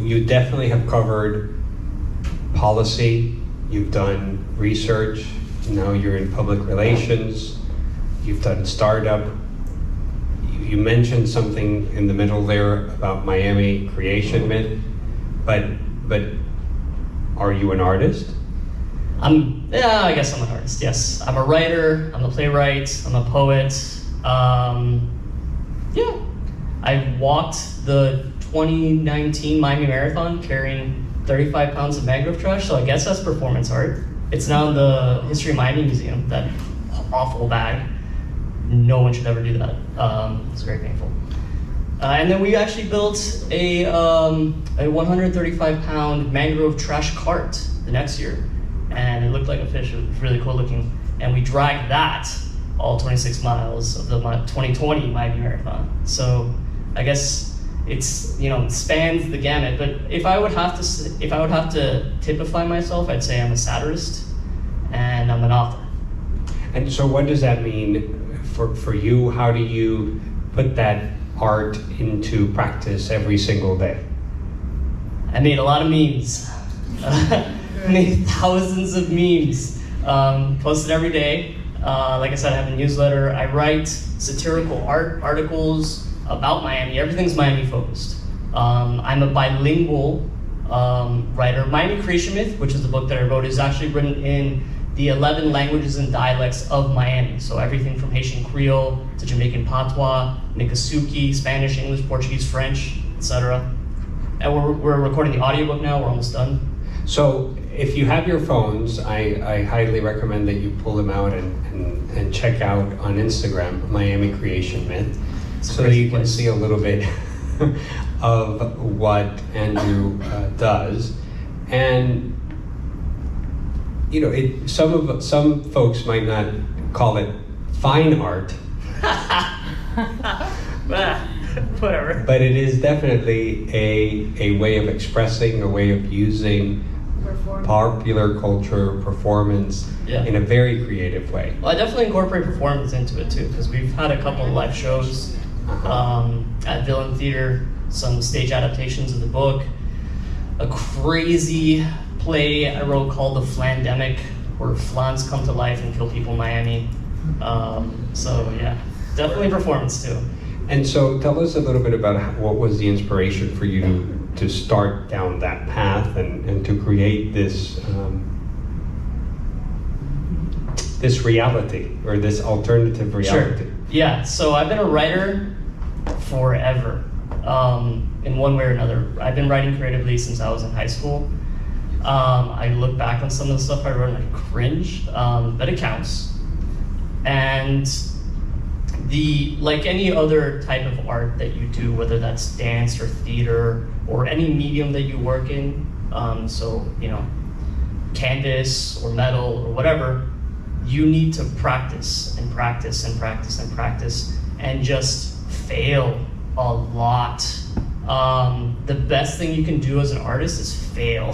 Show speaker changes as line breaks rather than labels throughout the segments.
you definitely have covered policy, you've done research, now you're in public relations, you've done startup. You mentioned something in the middle there about Miami creation myth, but are you an artist?
I guess I'm an artist, yes. I'm a writer, I'm a playwright, I'm a poet. Yeah. I walked the 2019 Miami Marathon carrying 35 pounds of mangrove trash, so I guess that's performance art. It's now in the History of Miami Museum, that awful bag. No one should ever do that. It's very painful. And then we actually built a 135-pound mangrove trash cart the next year. And it looked like a fish. It was really cool looking. And we dragged that all 26 miles of the 2020 Miami Marathon. So I guess it's, it spans the gamut. But if I would have to typify myself, I'd say I'm a satirist and I'm an author.
And so what does that mean for you? How do you put that art into practice every single day?
I made a lot of memes. Made thousands of memes. Posted every day. Like I said, I have a newsletter. I write satirical art articles about Miami. Everything's Miami focused. I'm a bilingual writer. Miami Creation Myth, which is the book that I wrote, is actually written in the 11 languages and dialects of Miami. So everything from Haitian Creole to Jamaican Patois, Miccosukee, Spanish, English, Portuguese, French, etc. And we're recording the audiobook now. We're almost done.
So if you have your phones, I highly recommend that you pull them out and check out on Instagram, Miami Creation Myth, so that you can see a little bit of what Andrew does. And some folks might not call it fine art.
Whatever.
But it is definitely a way of expressing, a way of using popular culture, performance, in a very creative way.
Well, I definitely incorporate performance into it too, because we've had a couple of live shows at Villain Theater, some stage adaptations of the book, a crazy play I wrote called The Flandemic, where flans come to life and kill people in Miami. So yeah, definitely performance too.
And so tell us a little bit about what was the inspiration for you to start down that path and to create this this reality, or this alternative reality.
Sure. Yeah, so I've been a writer forever, in one way or another. I've been writing creatively since I was in high school. I look back on some of the stuff I wrote and I cringe, but it counts. And like any other type of art that you do, whether that's dance or theater or any medium that you work in, canvas or metal or whatever, you need to practice and practice and practice and practice and just fail a lot. The best thing you can do as an artist is fail,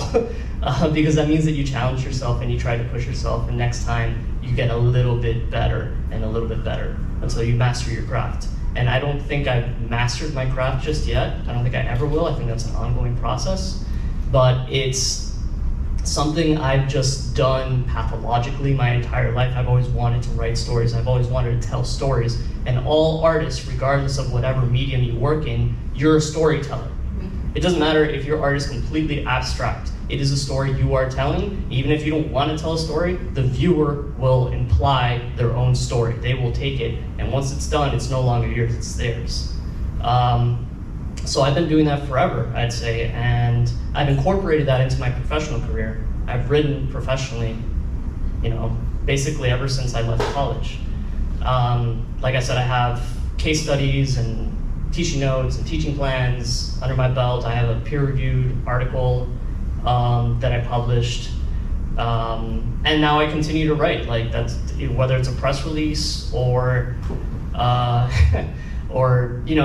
because that means that you challenge yourself and you try to push yourself, and next time you get a little bit better and a little bit better until you master your craft. And I don't think I've mastered my craft just yet. I don't think I ever will. I think that's an ongoing process. But it's something I've just done pathologically my entire life. I've always wanted to write stories. I've always wanted to tell stories. And all artists, regardless of whatever medium you work in, you're a storyteller. It doesn't matter if your art is completely abstract. It is a story you are telling. Even if you don't want to tell a story, the viewer will imply their own story. They will take it, and once it's done, it's no longer yours, it's theirs. So I've been doing that forever, I'd say, and I've incorporated that into my professional career. I've written professionally, basically ever since I left college. Like I said, I have case studies and teaching notes and teaching plans under my belt. I have a peer-reviewed article that I published, and now I continue to write. Like that's whether it's a press release or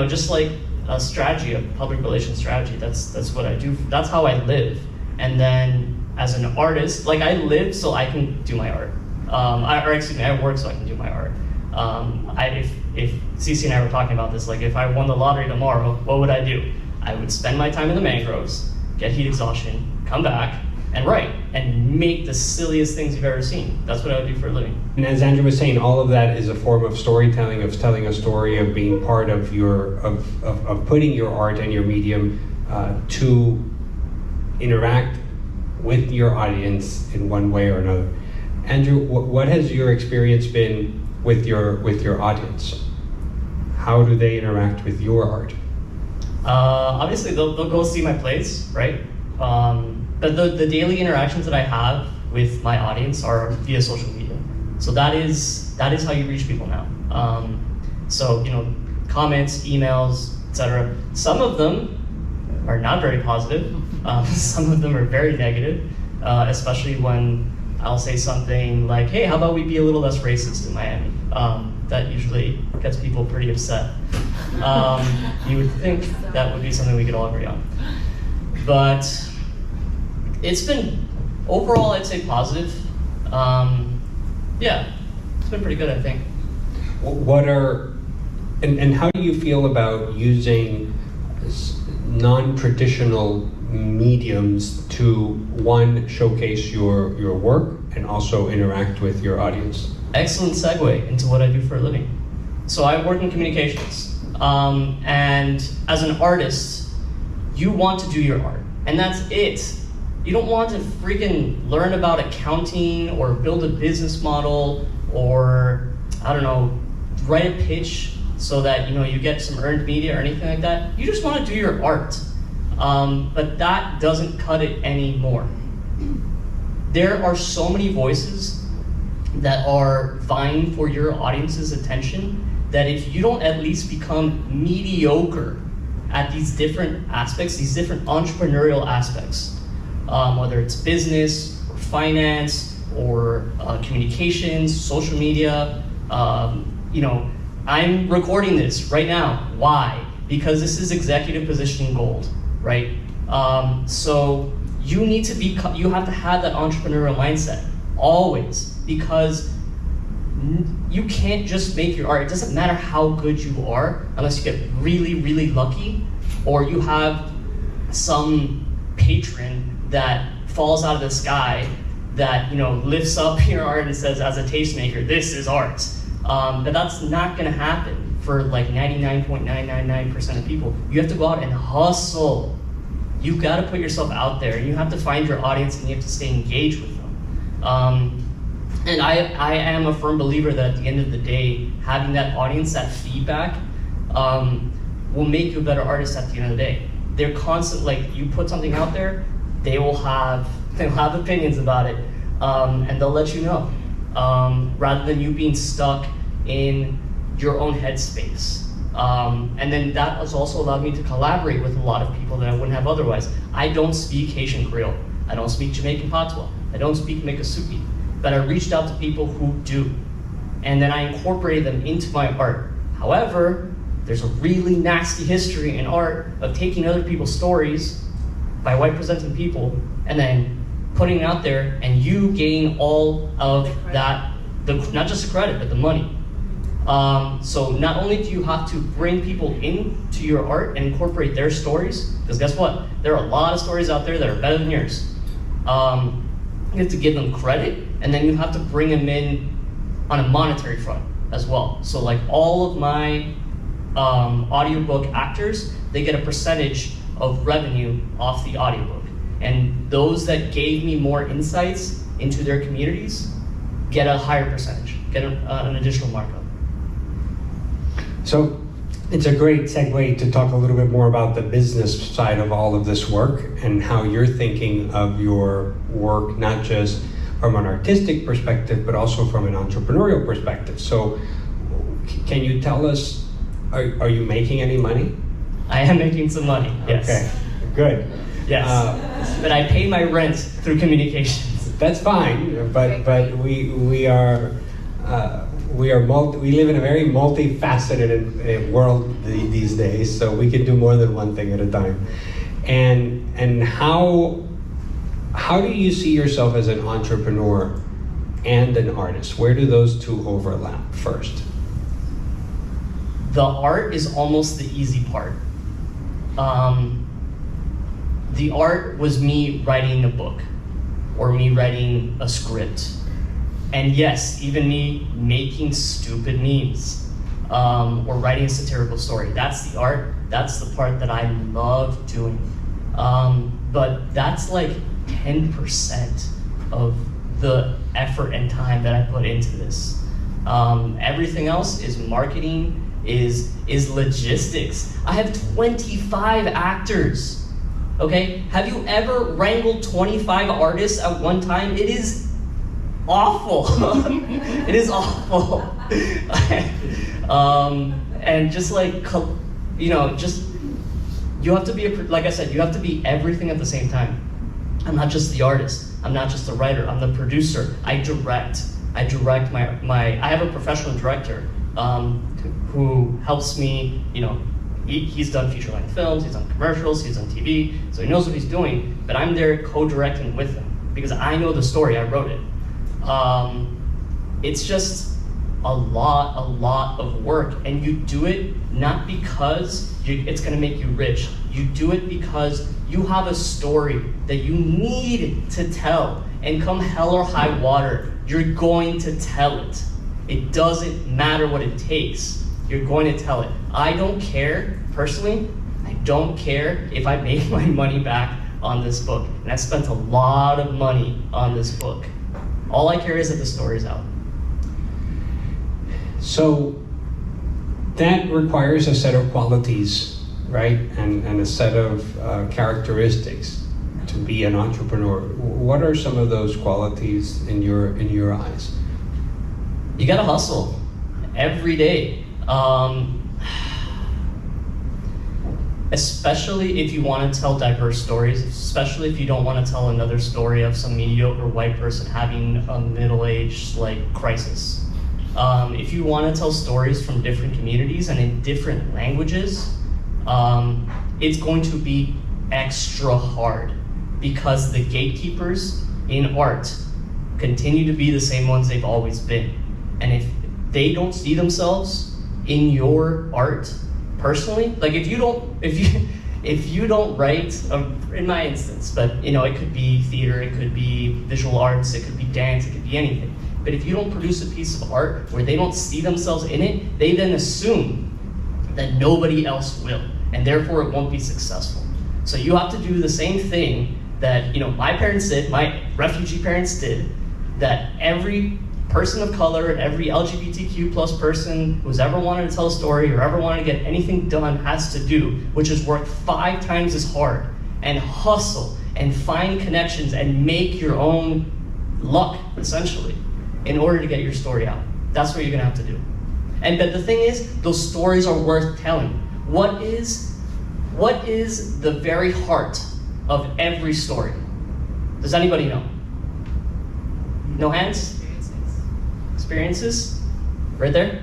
just like a strategy, a public relations strategy. That's what I do. That's how I live. And then as an artist, like I live so I can do my art. I work so I can do my art. If Cece and I were talking about this, like if I won the lottery tomorrow, what would I do? I would spend my time in the mangroves, get heat exhaustion, come back, and write, and make the silliest things you've ever seen. That's what I would do for a living.
And as Andrew was saying, all of that is a form of storytelling, of telling a story, of being part of of putting your art and your medium to interact with your audience in one way or another. Andrew, what has your experience been with your audience? How do they interact with your art?
Obviously, they'll go see my plays, right? But the daily interactions that I have with my audience are via social media. So that is how you reach people now. So comments, emails, etc. Some of them are not very positive. Some of them are very negative, especially when I'll say something like, "Hey, how about we be a little less racist in Miami?" That usually gets people pretty upset. You would think that would be something we could all agree on. But it's been, overall, I'd say positive. Yeah, it's been pretty good, I think.
And how do you feel about using non-traditional mediums to, one, showcase your work and also interact with your audience?
Excellent segue into what I do for a living. So I work in communications, and as an artist, you want to do your art, and that's it. You don't want to freaking learn about accounting or build a business model or, I don't know, write a pitch so that you get some earned media or anything like that. You just want to do your art, but that doesn't cut it anymore. There are so many voices that are vying for your audience's attention that if you don't at least become mediocre at these different aspects, these different entrepreneurial aspects, whether it's business or finance or communications, social media, I'm recording this right now. Why? Because this is executive positioning gold, right? So you have to have that entrepreneurial mindset always, because you can't just make your art. It doesn't matter how good you are unless you get really, really lucky, or you have some patron that falls out of the sky that lifts up your art and says, as a tastemaker, this is art. But that's not going to happen for like 99.999% of people. You have to go out and hustle. You've got to put yourself out there, and you have to find your audience, and you have to stay engaged with them. And I am a firm believer that at the end of the day, having that audience, that feedback, will make you a better artist at the end of the day. They're constant, like you put something out there, they'll have opinions about it, and they'll let you know, rather than you being stuck in your own headspace. And then that has also allowed me to collaborate with a lot of people that I wouldn't have otherwise. I don't speak Haitian Creole. I don't speak Jamaican Patois. I don't speak Miccosukee. But I reached out to people who do. And then I incorporated them into my art. However, there's a really nasty history in art of taking other people's stories by white presenting people and then putting it out there, and you gain all of that, not just the credit, but the money. So not only do you have to bring people into your art and incorporate their stories, because guess what? There are a lot of stories out there that are better than yours. You have to give them credit, and then you have to bring them in on a monetary front as well. So like all of my audiobook actors, they get a percentage of revenue off the audiobook. And those that gave me more insights into their communities get a higher percentage, get an additional markup.
So it's a great segue to talk a little bit more about the business side of all of this work and how you're thinking of your work, not just from an artistic perspective, but also from an entrepreneurial perspective. So can you tell us, are you making any money?
I am making some money, yes.
Okay, good.
Yes, but I pay my rent through communications.
That's fine, but we live in a very multifaceted world these days, so we can do more than one thing at a time. And how do you see yourself as an entrepreneur and an artist? Where do those two overlap first? The
art is almost the easy part. The art was me writing a book or me writing a script. And yes, even me making stupid memes or writing a satirical story. That's the art. That's the part that I love doing. But that's like 10% of the effort and time that I put into this. Everything else is marketing, is logistics. I have 25 actors, okay? Have you ever wrangled 25 artists at one time? It is awful. It is awful. And just like, you know, just, you have to be, like I said, you have to be everything at the same time. I'm not just the artist. I'm not just the writer. I'm the producer. I direct my I have a professional director who helps me, you know, he's done feature-length films, he's done commercials, he's on TV, so he knows what he's doing, but I'm there co-directing with him because I know the story, I wrote it. It's just a lot of work, and you do it not because it's gonna make you rich. You do it because you have a story that you need to tell, and come hell or high water, you're going to tell it. It doesn't matter what it takes. You're going to tell it. I don't care, personally, I don't care if I make my money back on this book. And I spent a lot of money on this book. All I care is that the story's out.
So that requires a set of qualities, right? And a set of characteristics to be an entrepreneur. What are some of those qualities in your eyes?
You gotta hustle every day. Especially if you want to tell diverse stories, especially if you don't want to tell another story of some mediocre white person having a middle-aged crisis. If you want to tell stories from different communities and in different languages, it's going to be extra hard because the gatekeepers in art continue to be the same ones they've always been. And if they don't see themselves in your art personally, like if you don't write, in my instance, but you know, it could be theater, it could be visual arts, it could be dance, it could be anything. But if you don't produce a piece of art where they don't see themselves in it, they then assume that nobody else will, and therefore it won't be successful. So you have to do the same thing that, you know, my parents did, my refugee parents did, that every person of color and every LGBTQ plus person who's ever wanted to tell a story or ever wanted to get anything done has to do, which is work 5 times as hard and hustle and find connections and make your own luck, essentially, in order to get your story out. That's what you're gonna have to do. But the thing is, those stories are worth telling. What is the very heart of every story? Does anybody know? No hands? Experiences? Right there?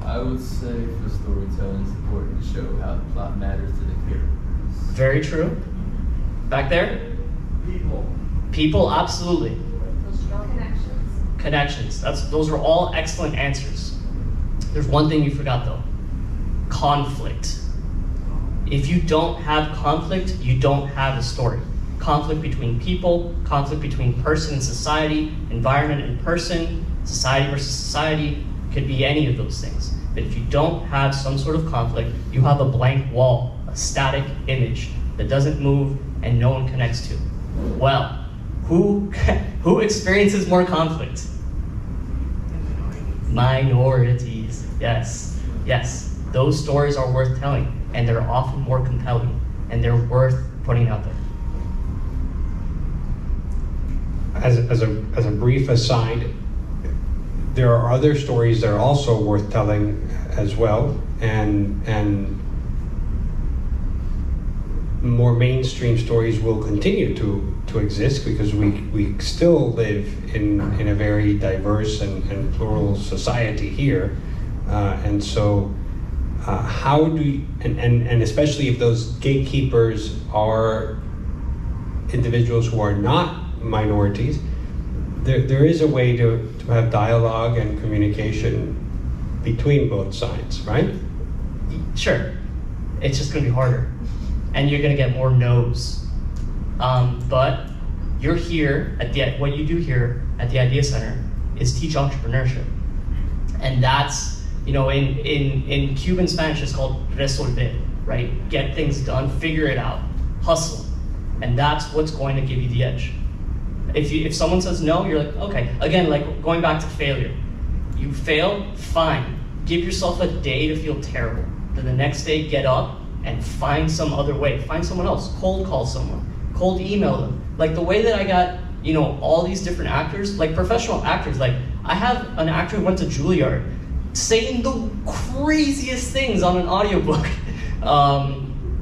I would say for storytelling, it's important to show how the plot matters to the characters.
Very true. Back there? People, absolutely. Connections. Those are all excellent answers. There's one thing you forgot though. Conflict. If you don't have conflict, you don't have a story. Conflict between people, conflict between person and society, environment and person, society versus society, could be any of those things. But if you don't have some sort of conflict, you have a blank wall, a static image that doesn't move and no one connects to. Well, who experiences more conflict? Minorities. Yes. Those stories are worth telling, and they're often more compelling, and they're worth putting out there.
As a brief aside, there are other stories that are also worth telling as well, and more mainstream stories will continue to exist because we still live in a very diverse and plural society here, and so how do you, and especially if those gatekeepers are individuals who are not minorities, there is a way to have dialogue and communication between both sides, right?
Sure. It's just gonna be harder. And you're gonna get more no's. But you're here what you do here at the Idea Center is teach entrepreneurship. And that's, in Cuban Spanish, it's called resolver, right? Get things done, figure it out, hustle. And that's what's going to give you the edge. If someone says no, you're like, okay. Again, like going back to failure. You fail, fine. Give yourself a day to feel terrible. Then the next day, get up and find some other way. Find someone else. Cold call someone. Cold email them. Like the way that I got, all these different actors, like professional actors. Like I have an actor who went to Juilliard saying the craziest things on an audiobook.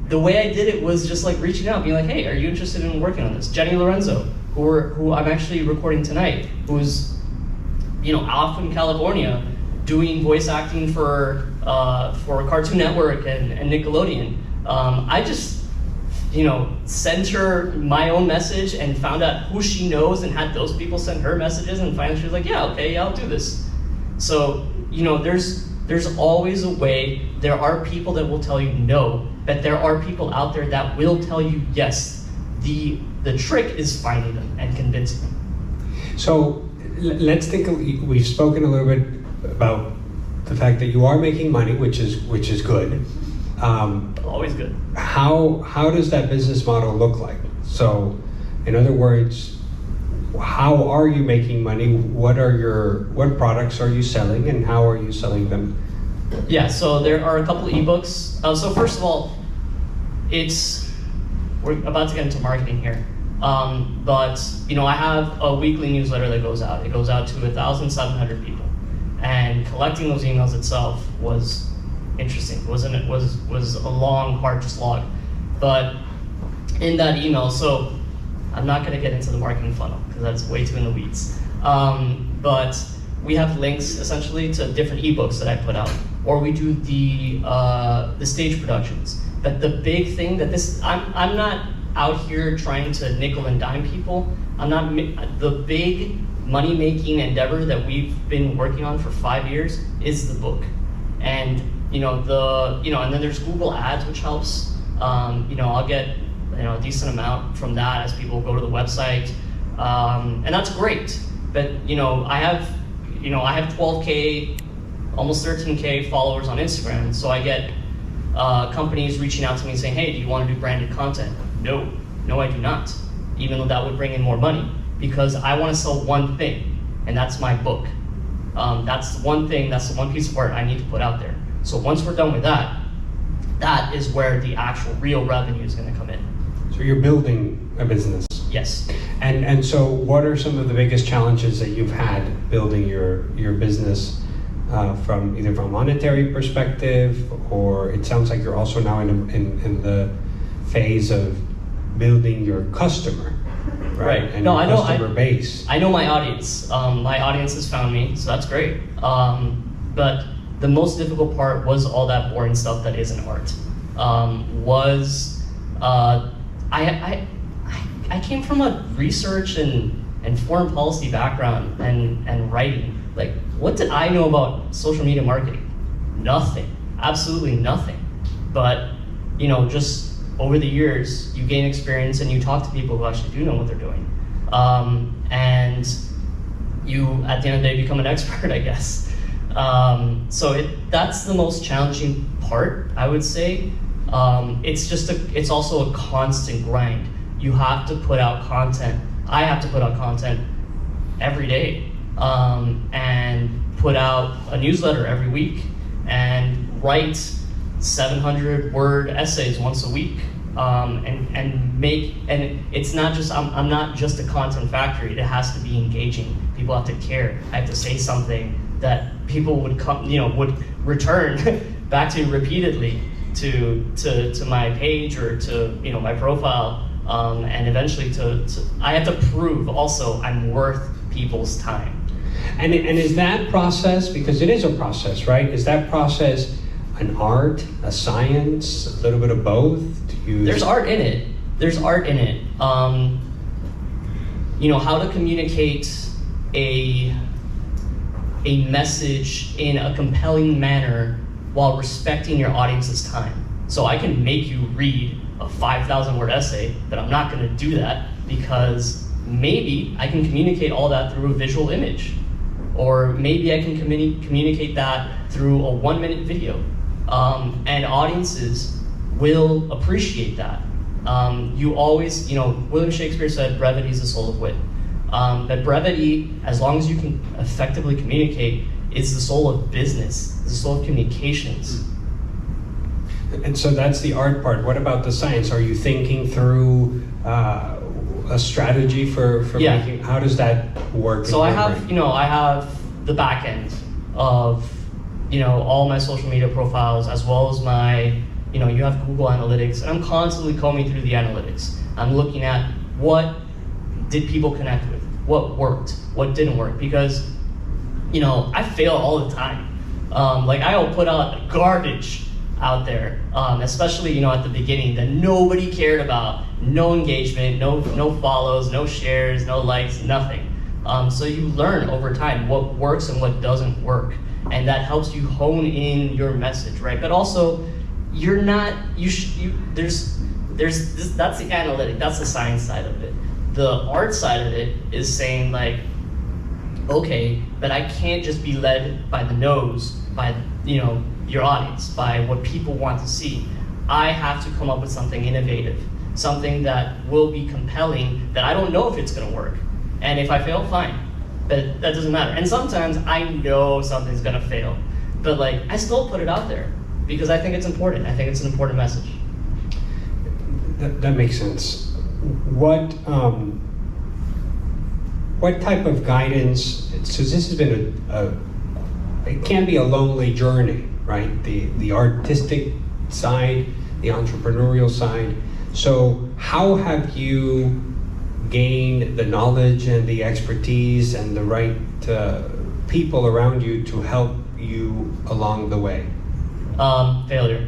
The way I did it was just like reaching out, being like, hey, are you interested in working on this? Jenny Lorenzo, who I'm actually recording tonight, who's, off in California doing voice acting for Cartoon Network and Nickelodeon. I just, sent her my own message and found out who she knows and had those people send her messages, and finally she was like, yeah, okay, yeah, I'll do this. So, there's always a way. There are people that will tell you no, but there are people out there that will tell you yes. The trick is finding them and convincing them.
So let's think. We've spoken a little bit about the fact that you are making money, which is good.
Always good.
How does that business model look like? So, in other words, how are you making money? What products are you selling, and how are you selling them?
Yeah, so there are a couple of ebooks. So first of all, we're about to get into marketing here. But I have a weekly newsletter that goes out. It goes out to 1,700 people, and collecting those emails itself was interesting. Was a long, hard slog. But in that email, so I'm not going to get into the marketing funnel because that's way too in the weeds. But we have links essentially to different ebooks that I put out, or we do the stage productions. But the big thing that I'm not out here trying to nickel and dime people. The big money-making endeavor that we've been working on for 5 years is the book. And and then there's Google Ads, which helps. I'll get a decent amount from that as people go to the website, and that's great. But I have 12K, almost 13K followers on Instagram, so I get companies reaching out to me saying, hey, do you want to do branded content? No, I do not, even though that would bring in more money, because I want to sell one thing, and that's my book. That's the one thing, that's the one piece of art I need to put out there. So once we're done with that, that is where the actual real revenue is going to come in.
So you're building a business.
Yes.
And so what are some of the biggest challenges that you've had building your business, from either from a monetary perspective, or it sounds like you're also now in the phase of building your customer, right? And
no,
your
I know,
customer base.
I know my audience. My audience has found me, so that's great. But the most difficult part was all that boring stuff that isn't art. I came from a research and foreign policy background and writing. Like, what did I know about social media marketing? Nothing, absolutely nothing. But, just over the years, you gain experience and you talk to people who actually do know what they're doing. And you, at the end of the day, become an expert, I guess. So that's the most challenging part, I would say. It's also a constant grind. You have to put out content. I have to put out content every day, and put out a newsletter every week, and write 700-word essays once a week, and it's not just, I'm not just a content factory. It has to be engaging. People have to care. I have to say something that people would would return back to repeatedly to my page or to my profile, and eventually I have to prove also I'm worth people's time.
And is that process, because it is a process, right? Is that process an art, a science, a little bit of both?
There's art in it. How to communicate a message in a compelling manner while respecting your audience's time. So I can make you read a 5,000 word essay, then I'm not going to do that, because maybe I can communicate all that through a visual image, or maybe I can communicate that through a 1-minute video, and audiences will appreciate that. You always, William Shakespeare said brevity is the soul of wit. But brevity, as long as you can effectively communicate, is the soul of business, the soul of communications.
And so that's the art part. What about the science? Are you thinking through a strategy for
Yeah.
making? How does that work?
So
in
I
your
have,
brain?
I have the back end of, all my social media profiles, as well as my, you have Google Analytics, and I'm constantly combing through the analytics. I'm looking at what did people connect with, what worked, what didn't work, because, I fail all the time. I will put out garbage out there, especially, at the beginning, that nobody cared about, no engagement, no follows, no shares, no likes, nothing. So you learn over time what works and what doesn't work, and that helps you hone in your message, right? But also, there's this, that's the analytic, that's the science side of it. The art side of it is saying okay, but I can't just be led by the nose, by your audience, by what people want to see. I have to come up with something innovative, something that will be compelling, that I don't know if it's gonna work. And if I fail, fine, but that doesn't matter. And sometimes I know something's gonna fail, but I still put it out there because I think it's important. I think it's an important message.
That makes sense. What type of guidance? So this has been it can be a lonely journey, right? The artistic side, the entrepreneurial side. So how have you gained the knowledge and the expertise and the right people around you to help you along the way?
Failure.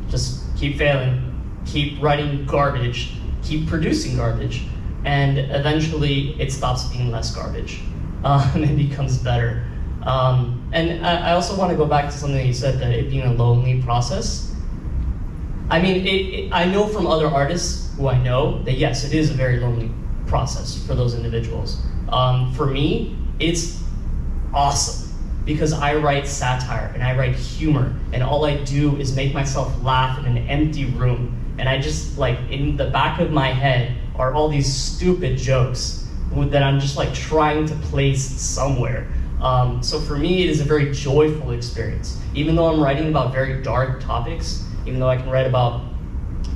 Just keep failing, keep writing garbage, keep producing garbage, and eventually it stops being less garbage, and it becomes better. And I also want to go back to something you said, that it being a lonely process. I mean, I know from other artists who I know that yes, it is a very lonely process for those individuals. For me, it's awesome because I write satire and I write humor, and all I do is make myself laugh in an empty room. And I just in the back of my head are all these stupid jokes that I'm just trying to place somewhere. So for me, it is a very joyful experience. Even though I'm writing about very dark topics, even though I can write about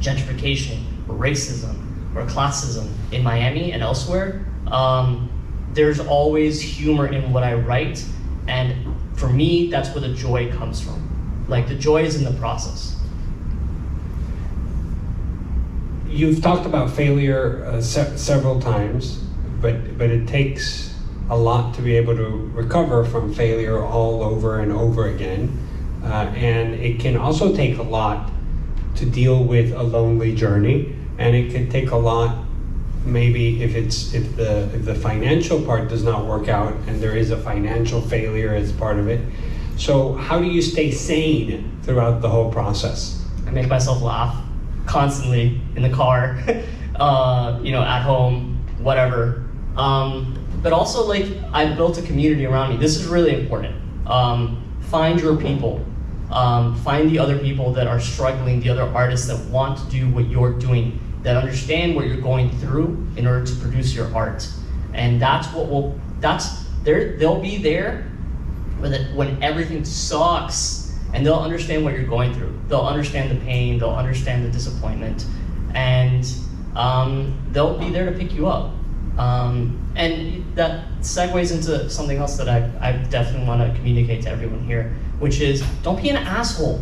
gentrification or racism or classism in Miami and elsewhere, there's always humor in what I write. And for me, that's where the joy comes from. The joy is in the process.
You've talked about failure several times, but it takes a lot to be able to recover from failure all over and over again. And it can also take a lot to deal with a lonely journey, and it can take a lot maybe if the financial part does not work out and there is a financial failure as part of it. So how do you stay sane throughout the whole process?
I make myself laugh constantly in the car, at home, whatever. But also I've built a community around me. This is really important. Find your people. Find the other people that are struggling, the other artists that want to do what you're doing, that understand what you're going through in order to produce your art. And they'll be there when everything sucks, and they'll understand what you're going through. They'll understand the pain, they'll understand the disappointment, and they'll be there to pick you up. And that segues into something else that I definitely want to communicate to everyone here, which is don't be an asshole.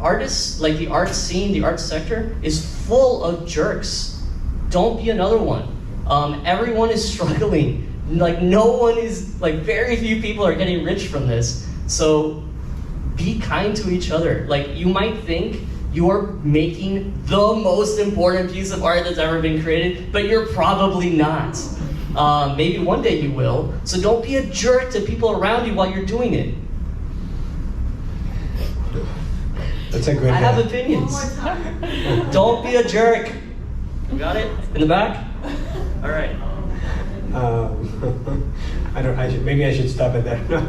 Artists, the art scene, the art sector is full of jerks. Don't be another one. Everyone is struggling. No one is, very few people are getting rich from this. So be kind to each other. You might think you are making the most important piece of art that's ever been created, but you're probably not. Maybe one day you will. So don't be a jerk to people around you while you're doing it.
That's a good
I have
one.
opinions.
One more time.
Don't be a jerk. You got it? In the back? All right.
Maybe I should stop it there. No,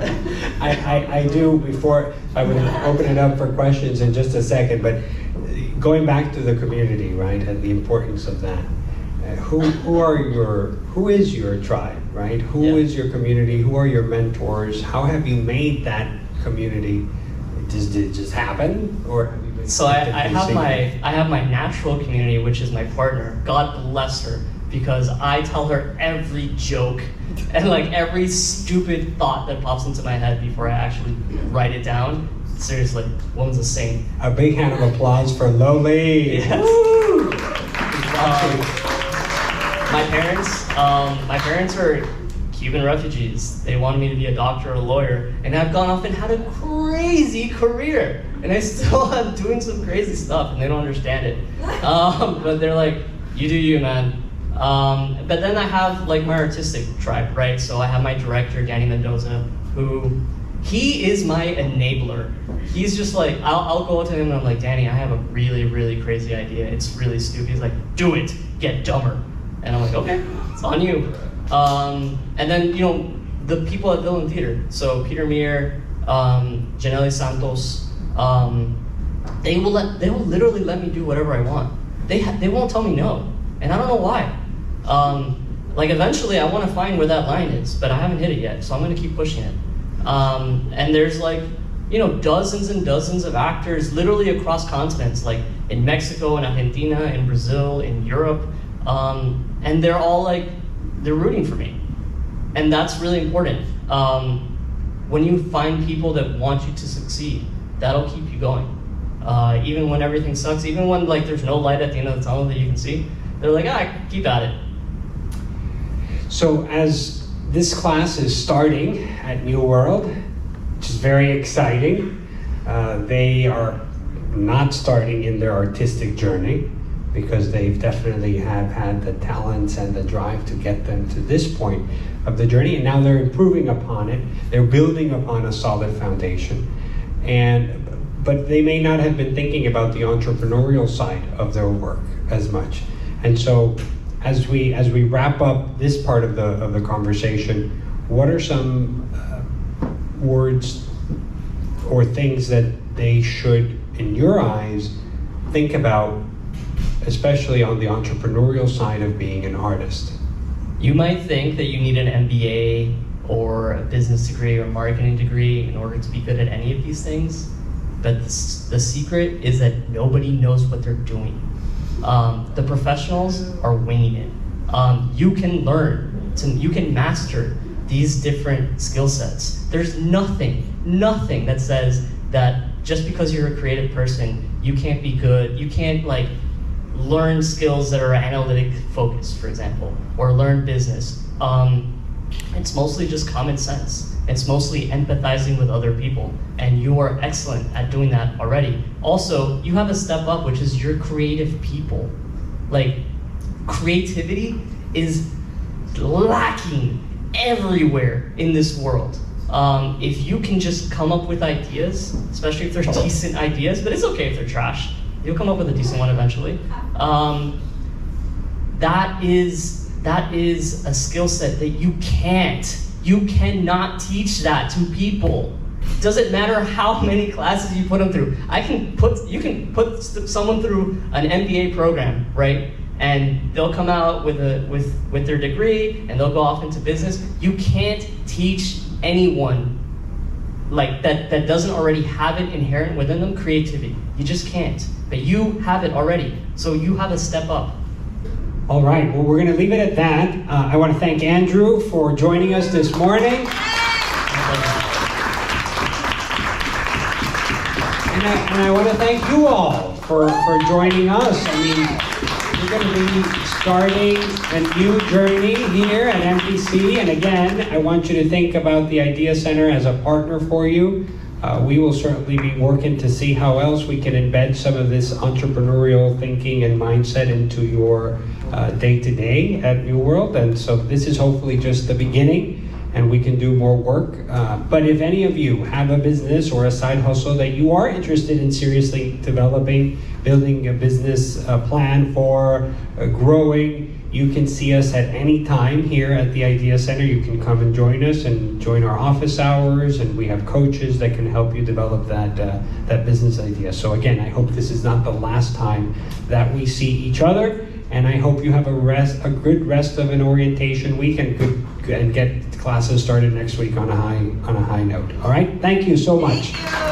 I do before, I would open it up for questions in just a second, but going back to the community, right, and the importance of that. Who is your tribe, right? Who is your community? Who are your mentors? How have you made that community? Did it just happen, or have you been?
So I
actively
have my natural community, which is my partner. God bless her, because I tell her every joke and like every stupid thought that pops into my head before I actually write it down. Seriously, woman's a saint.
A big hand of applause for Loli.
Yes.
Woo!
My parents are Cuban refugees. They wanted me to be a doctor or a lawyer, and I've gone off and had a crazy career, and I still am doing some crazy stuff, and they don't understand it. But they're like, you do you, man. But then I have like my artistic tribe, right? So I have my director, Danny Mendoza, who he is my enabler. He's just like, I'll go to him and I'm like, Danny, I have a really, really crazy idea. It's really stupid. He's like, do it, get dumber. And I'm like, okay, it's on you. And then, you know, the people at Villain Theater. So Peter Mir, Janelle Santos, they will literally let me do whatever I want. They won't tell me no, and I don't know why. Like eventually I want to find where that line is, but I haven't hit it yet, so I'm going to keep pushing it. And there's like, you know, dozens and dozens of actors literally across continents, like in Mexico, in Argentina, in Brazil, in Europe, and they're all like, they're rooting for me. And that's really important. When you find people that want you to succeed, that'll keep you going. Even when everything sucks, even when like there's no light at the end of the tunnel that you can see, they're like, keep at it.
So as this class is starting at New World, which is very exciting, they are not starting in their artistic journey, because they've definitely have had the talents and the drive to get them to this point of the journey, and now they're improving upon it. They're building upon a solid foundation, but they may not have been thinking about the entrepreneurial side of their work as much. And so, as we wrap up this part of the conversation, what are some words or things that they should, in your eyes, think about, especially on the entrepreneurial side of being an artist?
You might think that you need an MBA or a business degree or a marketing degree in order to be good at any of these things, but the secret is that nobody knows what they're doing. The professionals are winging it. You can learn, you can master these different skill sets. There's nothing that says that just because you're a creative person, you can't be good, you can't like learn skills that are analytic focused, for example, or learn business. It's mostly just common sense. It's mostly empathizing with other people, and you are excellent at doing that already. Also, you have a step up, which is you're creative people. Like, creativity is lacking everywhere in this world. If you can just come up with ideas, especially if they're decent ideas, but it's okay if they're trash, you'll come up with a decent one eventually. That is a skill set that you cannot teach that to people. Doesn't matter how many classes you put them through. You can put someone through an MBA program, right? And they'll come out with their degree, and they'll go off into business. You can't teach anyone like that doesn't already have it inherent within them, creativity. You just can't. But you have it already, so you have a step up.
All right, well, we're going to leave it at that. I want to thank Andrew for joining us this morning. And I want to thank you all for joining us. I mean, we're going to be starting a new journey here at MPC. And again, I want you to think about the Idea Center as a partner for you. We will certainly be working to see how else we can embed some of this entrepreneurial thinking and mindset into your day-to-day at New World. And so this is hopefully just the beginning. and we can do more work. But if any of you have a business or a side hustle that you are interested in seriously developing, building a business plan for, growing, you can see us at any time here at the Idea Center. You can come and join us and join our office hours, and we have coaches that can help you develop that business idea. So again, I hope this is not the last time that we see each other, and I hope you have a good rest of an orientation week and get classes started next week on a high note. All right, thank you so much.
Thank you.